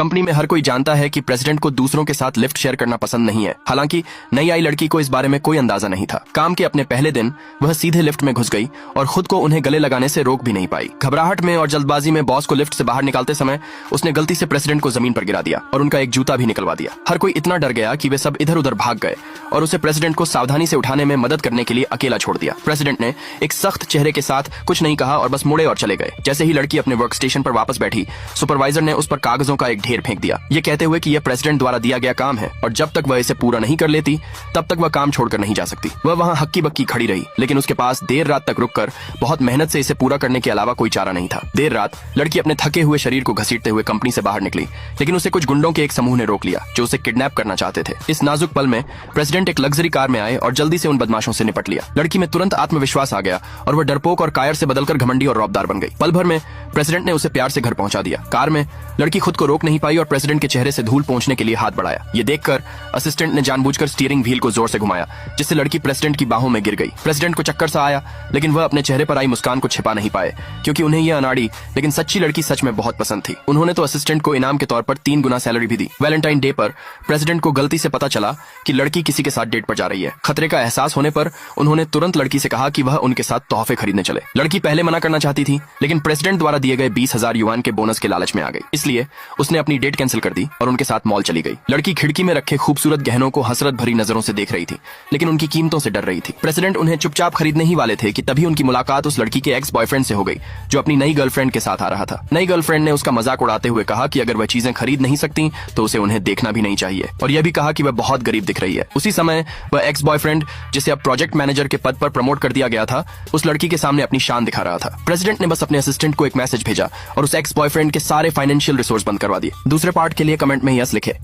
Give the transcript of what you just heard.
Company में हर कोई जानता है कि प्रेसिडेंट को दूसरों के साथ लिफ्ट शेयर करना पसंद नहीं है। हालांकि नई आई लड़की को इस बारे में कोई अंदाजा नहीं था। काम के अपने पहले दिन वह सीधे लिफ्ट में घुस गई और खुद को उन्हें गले लगाने से रोक भी नहीं पाई। घबराहट में और जल्दबाजी में बॉस को लिफ्ट से बाहर निकालते समय उसने गलती से प्रेसिडेंट को जमीन पर गिरा दिया और उनका एक जूता भी निकलवा दिया। हर कोई इतना डर गया कि वे सब इधर उधर भाग गए और उसे प्रेसिडेंट को सावधानी से उठाने में मदद करने के लिए अकेला छोड़ दिया। प्रेसिडेंट ने एक सख्त चेहरे के साथ कुछ नहीं कहा और बस मुड़े और चले गए। जैसे ही लड़की अपने वर्क स्टेशन पर वापस बैठी, सुपरवाइजर ने उस पर कागजों का एक ढेर फेंक दिया, ये कहते हुए कि यह प्रेसिडेंट द्वारा दिया गया काम है और जब तक वह इसे पूरा नहीं कर लेती तब तक वह काम छोड़कर नहीं जा सकती। वह वहां हक्की बक्की खड़ी रही, लेकिन उसके पास देर रात तक रुककर बहुत मेहनत से इसे पूरा करने के अलावा कोई चारा नहीं था। देर रात लड़की अपने थके हुए शरीर को घसीटते हुए कंपनी से बाहर निकली, लेकिन उसे कुछ गुंडों के एक समूह ने रोक लिया जो उसे किडनैप करना चाहते थे। इस नाजुक पल में प्रेसिडेंट एक लग्जरी कार में आए और जल्दी से उन बदमाशों से निपट लिया। लड़की में तुरंत आत्मविश्वास आ गया और वह डरपोक और कायर से बदलकर घमंडी और रौबदार बन गई। पल भर में प्रेसिडेंट ने उसे प्यार से घर पहुंचा दिया। कार में लड़की खुद को रोक नहीं पाई और प्रेसिडेंट के चेहरे से धूल पोंछने के लिए हाथ बढ़ाया। ये देखकर असिस्टेंट ने जानबूझकर स्टीयरिंग व्हील को जोर से घुमाया, जिससे लड़की प्रेसिडेंट की बाहों में गिर गई। प्रेसिडेंट को चक्कर सा आया, लेकिन वह अपने चेहरे पर आई मुस्कान को छिपा नहीं पाए, क्योंकि उन्हें यह अनाड़ी लेकिन सच्ची लड़की सच में बहुत पसंद थी। उन्होंने तो असिस्टेंट को इनाम के तौर पर 3 गुना सैलरी भी दी। वैलेंटाइन डे पर प्रेसिडेंट को गलती से पता चला कि लड़की किसी के साथ डेट पर जा रही है। खतरे का एहसास होने पर उन्होंने तुरंत लड़की से कहा कि वह उनके साथ तोहफे खरीदने चले। लड़की पहले मना करना चाहती थी, लेकिन प्रेसिडेंट द्वारा दिए गए 20,000 युआन के बोनस के लालच में आ गई। इसलिए उसने अपनी डेट कैंसिल कर दी और उनके साथ मॉल चली गई। लड़की खिड़की में रखे खूबसूरत गहनों को हसरत भरी नजरों से देख रही थी, लेकिन उनकी कीमतों से डर रही थी। प्रेसिडेंट उन्हें चुपचाप खरीदने ही वाले थे कि तभी उनकी मुलाकात उस लड़की के एक्स बॉयफ्रेंड से हो गई, जो अपनी नई गर्लफ्रेंड के साथ आ रहा था। नई गर्लफ्रेंड ने उसका मजाक उड़ाते हुए कहा कि अगर वह चीजें खरीद नहीं सकती तो उसे उन्हें देखना भी नहीं चाहिए, और यह भी कहा कि वह बहुत गरीब दिख रही है। उसी समय वह एक्स बॉयफ्रेंड, जिसे अब प्रोजेक्ट मैनेजर के पद पर प्रमोट कर दिया गया था, उस लड़की के सामने अपनी शान दिखा रहा था। प्रेसिडेंट ने बस अपने असिस्टेंट को एक मैसेज भेजा और उस एक्स बॉयफ्रेंड के सारे फाइनेंशियल रिसोर्स बंद करवा दिए। दूसरे पार्ट के लिए कमेंट में यस लिखे।